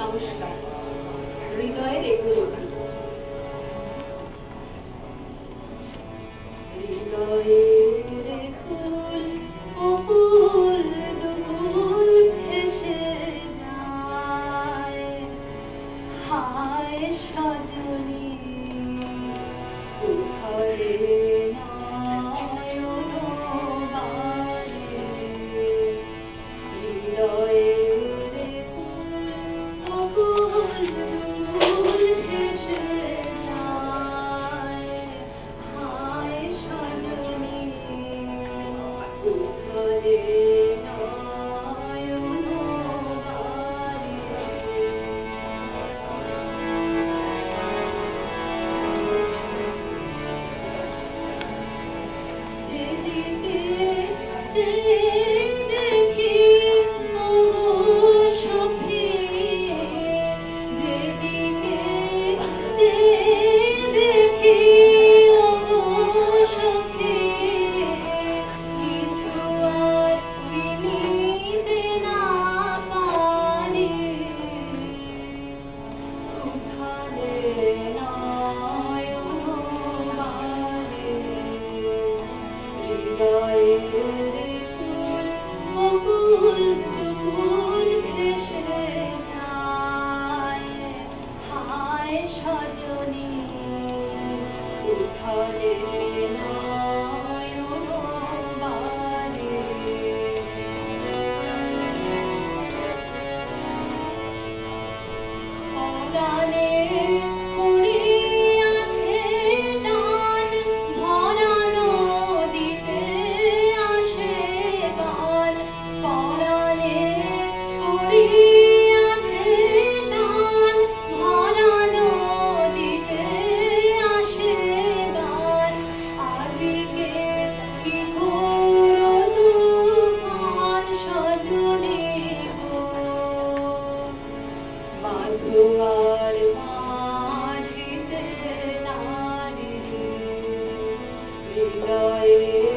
নমস্কার। হৃদয়ের এগুলো হৃদয়ের ফুল অকুল দুকুল ভেসে যায়, হায় সজনী উঠরে নয়ন বারে, হৃদয়ের ফুল অকুল দুকুল ভেসে যায়, হায় সজনী উঠরে নয়ন বারে। যেদিকে দেখি ও সখী, যেদিকে দেখি ও সখী, কিছু আর কিনিতে না পারি, উঠারে নয়ন বারে, হৃদয়ের ফুল অকুল দুকুল ভেসে যায়, হায় সজনী উঠরে নয়ন বারে। অগানে পড়িয়াছে টান, ভরা নদীতে আসে গান, পরাণে পড়িয়াছে টান, ভরা নদীতে আসে গান, আদিকে কি ঘোর তুফান সজনী গো, মাধুয়ার মাঝিতে নারী, হৃদয়ে